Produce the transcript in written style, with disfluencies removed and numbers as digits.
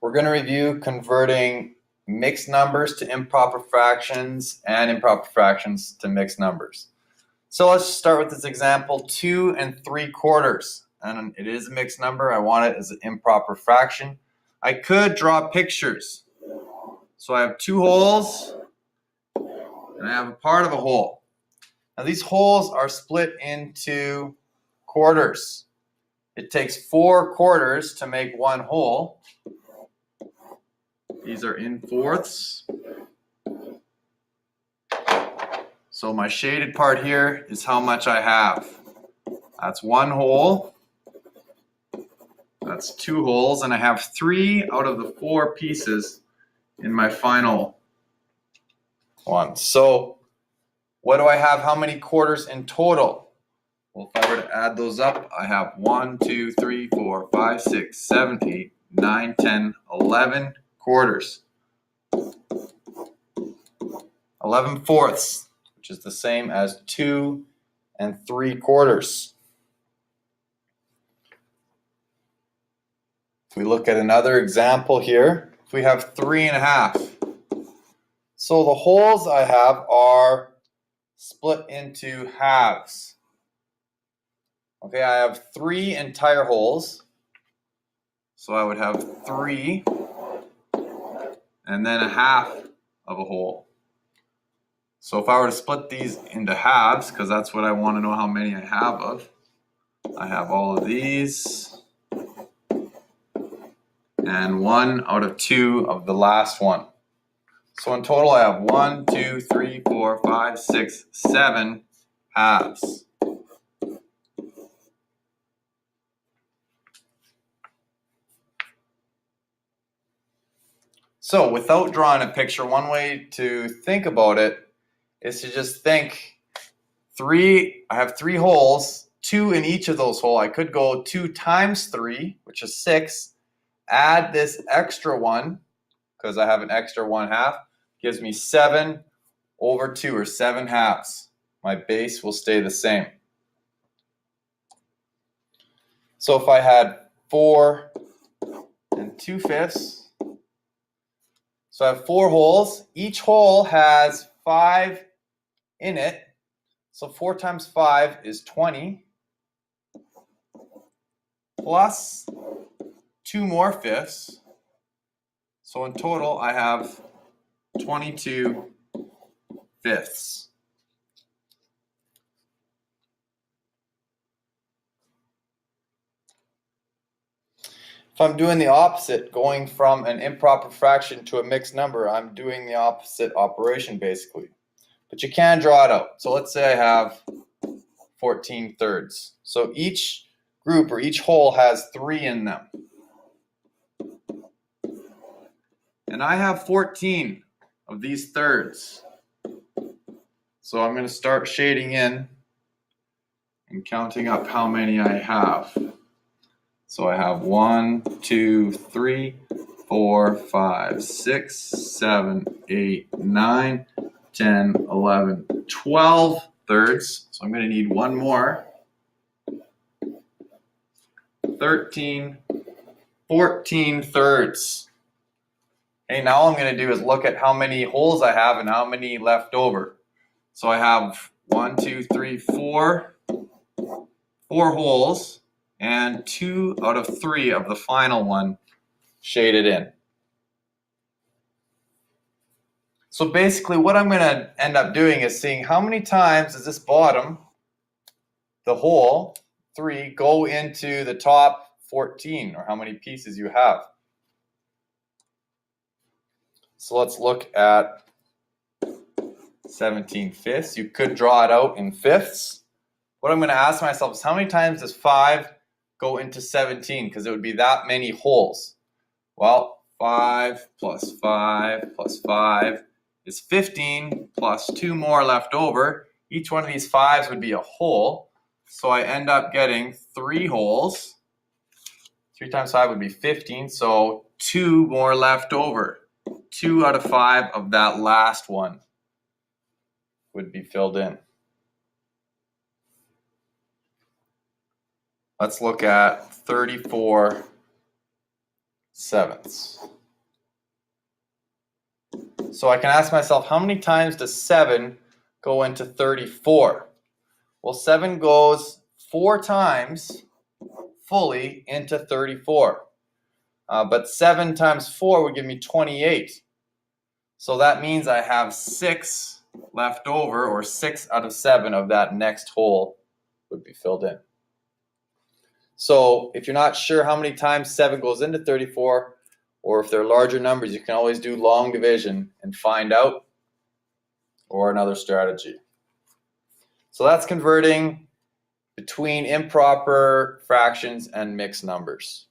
We're going to review converting mixed numbers to improper fractions and improper fractions to mixed numbers. So let's start with this example, 2 3/4. And it is a mixed number. I want it as an improper fraction. I could draw pictures. So I have two holes and I have a part of a hole. Now these holes are split into quarters. It takes 4 quarters to make one hole. These are in fourths. So my shaded part here is how much I have. That's one hole. That's 2 holes, and I have 3 out of the 4 pieces in my final one. So what do I have? How many quarters in total? Well, if I were to add those up, I have 1, 2, 3, 4, 5, 6, 7, 8, 9, 10, 11 quarters. 11 fourths, which is the same as 2 3/4. If we look at another example here, if we have 3 1/2. So the holes I have are split into halves. Okay, I have 3 entire holes. So I would have 3 and then a half of a hole. So if I were to split these into halves, because that's what I want to know how many I have of, I have all of these and 1 out of 2 of the last one. So in total I have 1, 2, 3, 4, 5, 6, 7 halves. So without drawing a picture, one way to think about it is to just think I have 3 holes, 2 in each of those holes. I could go 2 times 3, which is 6, add this extra one, because I have an extra 1/2, gives me 7 over 2, or 7 halves. My base will stay the same. So if I had 4 2/5, so I have 4 holes. Each hole has 5 in it. So 4 times 5 is 20, plus 2 more fifths. So in total, I have 22 fifths. If I'm doing the opposite, going from an improper fraction to a mixed number, I'm doing the opposite operation basically. But you can draw it out. So let's say I have 14 thirds. So each group or each hole has 3 in them. And I have 14 of these thirds. So I'm going to start shading in and counting up how many I have. So I have 1, 2, 3, 4, 5, 6, 7, 8, 9, 10, 11, 12 thirds. So I'm going to need one more. 13, 14 thirds. Okay, now all I'm going to do is look at how many holes I have and how many left over. So I have 1, 2, 3, 4 holes, and 2 out of 3 of the final one shaded in. So basically what I'm going to end up doing is seeing how many times does this bottom, the hole 3, go into the top 14, or how many pieces you have. So let's look at 17 fifths. You could draw it out in fifths. What I'm going to ask myself is how many times does 5 go into 17, because it would be that many holes. Well, 5 plus 5 plus 5 is 15, plus 2 more left over. Each one of these 5s would be a hole. So I end up getting 3 holes. 3 times 5 would be 15, so 2 more left over. 2 out of 5 of that last one would be filled in. Let's look at 34 sevenths. So I can ask myself, how many times does 7 go into 34? Well, 7 goes 4 times fully into 34. But 7 times 4 would give me 28. So that means I have 6 left over, or 6 out of 7 of that next hole would be filled in. So if you're not sure how many times 7 goes into 34, or if they're larger numbers, you can always do long division and find out, or another strategy. So that's converting between improper fractions and mixed numbers.